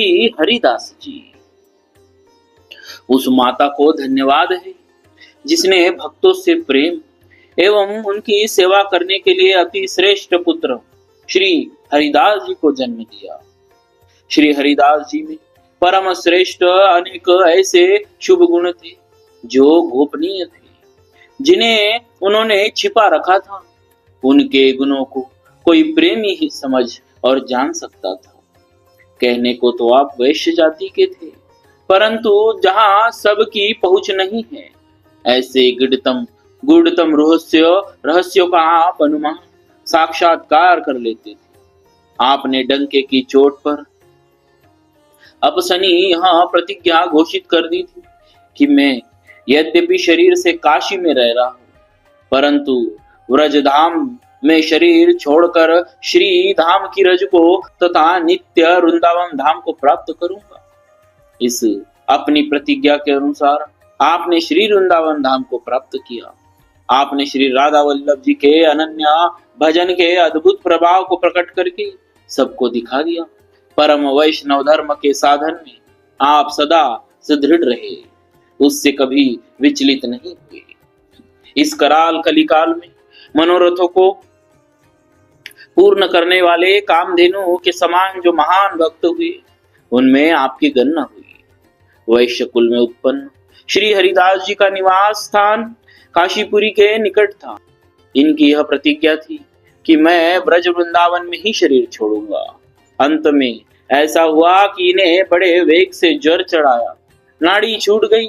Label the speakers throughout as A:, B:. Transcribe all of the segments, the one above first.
A: श्री हरिदास जी। उस माता को धन्यवाद है जिसने भक्तों से प्रेम एवं उनकी सेवा करने के लिए अति श्रेष्ठ पुत्र श्री हरिदास जी को जन्म दिया। श्री हरिदास जी में परम श्रेष्ठ अनेक ऐसे शुभ गुण थे जो गोपनीय थे, जिन्हें उन्होंने छिपा रखा था। उनके गुणों को कोई प्रेमी ही समझ और जान सकता था। कहने को तो आप वैश्य जाति के थे, परंतु जहां सबकी पहुंच नहीं है, ऐसे गुढ़तम रहस्यों का आप अनुमान साक्षात्कार कर लेते थे। आपने डंके की चोट पर अपसनी यहां प्रतिज्ञा घोषित कर दी थी कि मैं यद्यपि शरीर से काशी में रह रहा हूं, परंतु व्रजधाम में शरीर छोड़कर श्री धाम की रज को तथा नित्य वृंदावन धाम को प्राप्त करूंगा। इस अपनी प्रतिज्ञा के अनुसार आपने श्री वृंदावन धाम को प्राप्त किया। आपने श्री राधा वल्लभ जी के अनन्य भजन के अद्भुत प्रभाव को प्रकट करके सबको दिखा दिया। परम वैष्णव धर्म के साधन में आप सदा सुदृढ़ रहे, उससे कभी विचलित नहीं हुए। इस कराल कलिकाल में मनोरथों को पूर्ण करने वाले कामधेनु के समान जो महान भक्त हुए, उनमें आपकी गणना हुई। वैश्य कुल में उत्पन्न श्री हरिदास जी का निवास स्थान काशीपुरी के निकट था। इनकी यह प्रतिज्ञा थी कि मैं ब्रज वृंदावन में ही शरीर छोड़ूंगा। अंत में ऐसा हुआ कि इन्हें बड़े वेग से ज्वर चढ़ाया, नाड़ी छूट गई।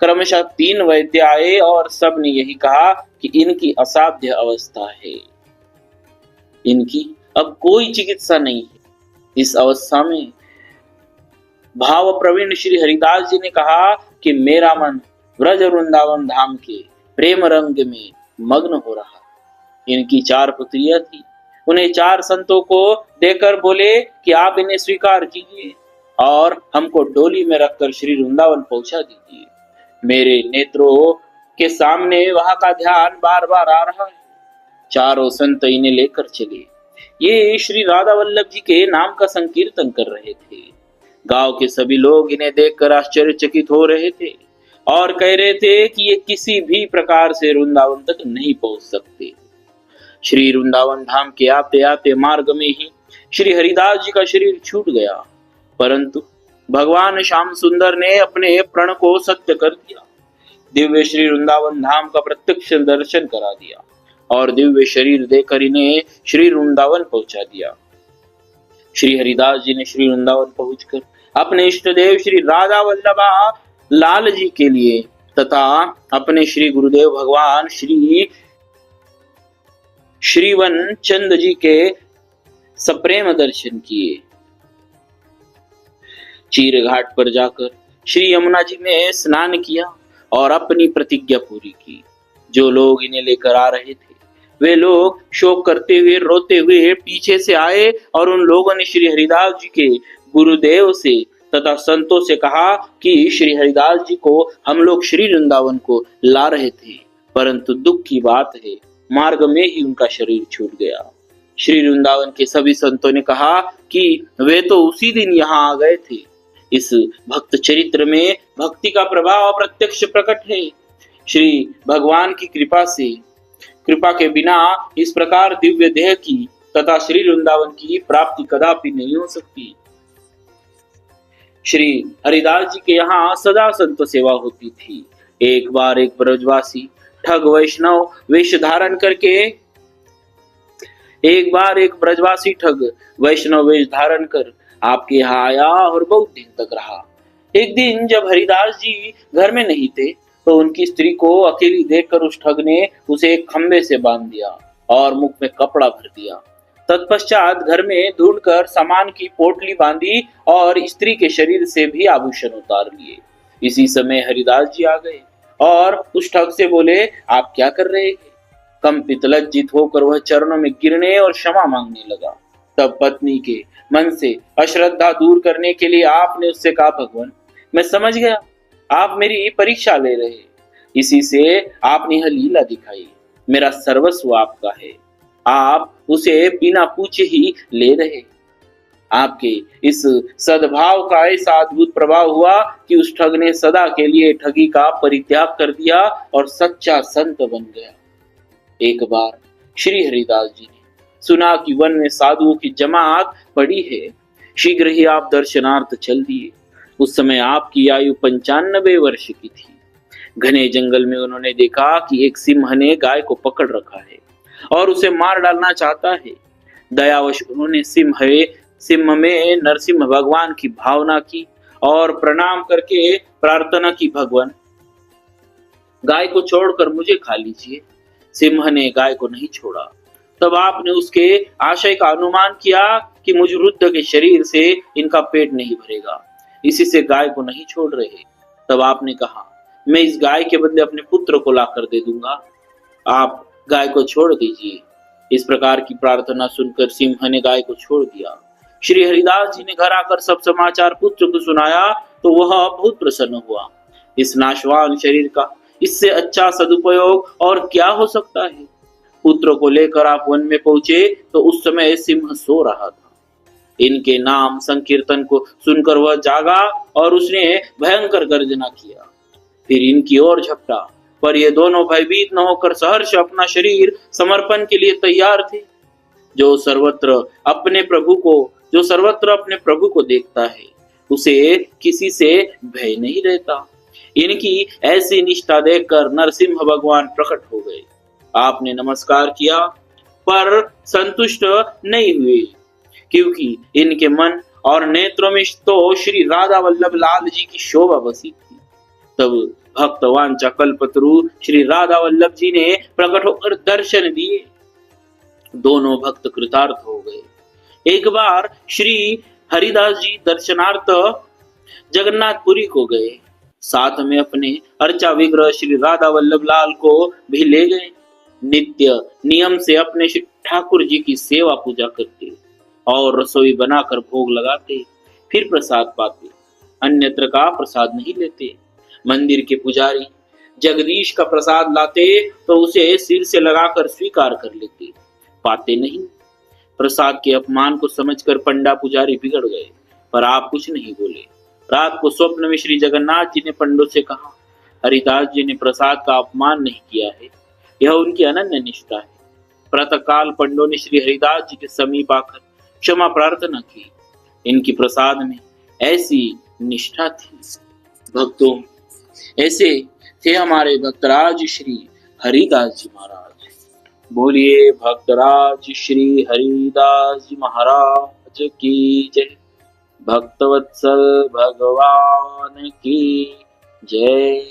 A: क्रमशः 3 वैद्य आए और सब ने यही कहा कि इनकी असाध्य अवस्था है, इनकी अब कोई चिकित्सा नहीं है। इस अवस्था में भाव प्रवीण श्री हरिदास जी ने कहा कि मेरा मन ब्रज वृंदावन धाम के प्रेम रंग में मग्न हो रहा। इनकी 4 पुत्रियां थी। उन्हें 4 संतों को देकर बोले कि आप इन्हें स्वीकार कीजिए और हमको डोली में रखकर श्री वृंदावन पहुंचा दीजिए। मेरे नेत्रों के सामने वहां का ध्यान बार बार आ रहा है। चारों संत इन्हें लेकर चले। ये श्री राधा वल्लभ जी के नाम का संकीर्तन कर रहे थे। गांव के सभी लोग इन्हें देखकर आश्चर्यचकित हो रहे थे और कह रहे थे कि ये किसी भी प्रकार से वृंदावन तक नहीं पहुंच सकते। श्री वृंदावन धाम के आते आते मार्ग में ही श्री हरिदास जी का शरीर छूट गया, परंतु भगवान श्याम सुंदर ने अपने प्रण को सत्य कर दिया। दिव्य श्री वृंदावन धाम का प्रत्यक्ष दर्शन करा दिया और दिव्य शरीर देकर इन्हें श्री वृंदावन पहुंचा दिया। श्री हरिदास जी ने श्री वृंदावन पहुंचकर अपने इष्ट देव श्री राधा वल्लभा लाल जी के लिए तथा अपने श्री गुरुदेव भगवान श्रीवन चंद जी के सप्रेम दर्शन किए। चीर घाट पर जाकर श्री यमुना जी में स्नान किया और अपनी प्रतिज्ञा पूरी की। जो लोग इन्हें लेकर आ रहे थे, वे लोग शोक करते हुए रोते हुए पीछे से आए और उन लोगों ने श्री हरिदास जी के गुरुदेव से तथा संतों से कहा कि श्री हरिदास जी को हम लोग श्री वृंदावन को ला रहे थे, परंतु दुख की बात है मार्ग में ही उनका शरीर छूट गया। श्री वृंदावन के सभी संतों ने कहा कि वे तो उसी दिन यहाँ आ गए थे। इस भक्त चरित्र में भक्ति का प्रभाव प्रत्यक्ष प्रकट है। श्री भगवान की कृपा के बिना इस प्रकार दिव्य देह की तथा श्री वृंदावन की प्राप्ति कदापि नहीं हो सकती। श्री हरिदास जी के यहाँ सदा संत सेवा होती थी। एक बार एक ब्रजवासी ठग वैष्णव वेश धारण कर आपके यहाँ आया और बहुत दिन तक रहा। एक दिन जब हरिदास जी घर में नहीं थे, तो उनकी स्त्री को अकेली देखकर उस ठग ने उसे एक खंबे से बांध दिया और मुख में कपड़ा भर दिया। तत्पश्चात घर में ढूंढकर सामान की पोटली बांधी और स्त्री के शरीर से भी आभूषण उतार लिए। इसी समय हरिदास जी आ गए और उस ठग से बोले, आप क्या कर रहे हैं? कंपित लज्जित होकर वह चरणों में गिरने और क्षमा मांगने लगा। तब पत्नी के मन से अश्रद्धा दूर करने के लिए आपने उससे कहा, भगवान मैं समझ गया आप मेरी परीक्षा ले रहे, इसी से आपने यह लीला दिखाई। मेरा सर्वस्व आपका है, आप उसे बिना पूछे ही ले रहे। आपके इस सद्भाव का ऐसा अद्भुत प्रभाव हुआ कि उस ठग ने सदा के लिए ठगी का परित्याग कर दिया और सच्चा संत बन गया। एक बार श्री हरिदास जी ने सुना कि वन में साधुओं की जमात पड़ी है, शीघ्र ही आप दर्शनार्थ चल दिए। उस समय आपकी आयु 95 वर्ष की थी। घने जंगल में उन्होंने देखा कि एक सिंह ने गाय को पकड़ रखा है और उसे मार डालना चाहता है। दयावश उन्होंने सिंह में नरसिंह भगवान की भावना की और प्रणाम करके प्रार्थना की, भगवान गाय को छोड़कर मुझे खा लीजिए। सिंह ने गाय को नहीं छोड़ा। तब आपने उसके आशय का अनुमान किया कि मुझ वृद्ध के शरीर से इनका पेट नहीं भरेगा, इसी से गाय को नहीं छोड़ रहे। तब आपने कहा, मैं इस गाय के बदले अपने पुत्र को लाकर दे दूंगा, आप गाय को छोड़ दीजिए। इस प्रकार की प्रार्थना सुनकर सिंह ने गाय को छोड़ दिया। श्री हरिदास जी ने घर आकर सब समाचार पुत्र को सुनाया तो वह बहुत प्रसन्न हुआ। इस नाशवान शरीर का इससे अच्छा सदुपयोग और क्या हो सकता है। पुत्र को लेकर आप वन में पहुंचे तो उस समय सिंह सो रहा था। इनके नाम संकीर्तन को सुनकर वह जागा और उसने भयंकर गर्जना किया, फिर इनकी ओर झपटा, पर ये दोनों भयभीत न होकर सहर्ष अपना शरीर समर्पण के लिए तैयार थे। जो सर्वत्र अपने प्रभु को देखता है, उसे किसी से भय नहीं रहता। इनकी ऐसी निष्ठा देखकर नरसिंह भगवान प्रकट हो गए। आपने नमस्कार किया पर संतुष्ट नहीं हुए, क्योंकि इनके मन और नेत्रों में तो श्री राधा वल्लभ लाल जी की शोभा बसी थी। तब भक्तवांचा कल्पतरु श्री राधा वल्लभ जी ने प्रकट होकर दर्शन दिए। दोनों भक्त कृतार्थ हो गए। एक बार श्री हरिदास जी दर्शनार्थ जगन्नाथपुरी को गए, साथ में अपने अर्चा विग्रह श्री राधा वल्लभ लाल को भी ले गए। नित्य नियम से अपने श्री ठाकुर जी की सेवा पूजा करते और रसोई बनाकर भोग लगाते, फिर प्रसाद पाते, अन्यत्र का प्रसाद नहीं लेते। मंदिर के पुजारी जगदीश का प्रसाद लाते तो उसे सिर से लगाकर स्वीकार कर लेते, पाते नहीं। प्रसाद के अपमान को समझकर पंडा पुजारी बिगड़ गए, पर आप कुछ नहीं बोले। रात को स्वप्न में श्री जगन्नाथ जी ने पंडों से कहा, हरिदास जी ने प्रसाद का अपमान नहीं किया है, यह उनकी अनन्य निष्ठा है। प्रातःकाल पंडों ने श्री हरिदास जी के समीप आकर क्षमा प्रार्थना की। इनकी प्रसाद में ऐसी निष्ठा थी। भक्तों, ऐसे थे हमारे भक्तराज श्री हरिदास जी महाराज। बोलिए भक्तराज श्री हरिदास जी महाराज की जय। भक्तवत्सल भगवान की जय।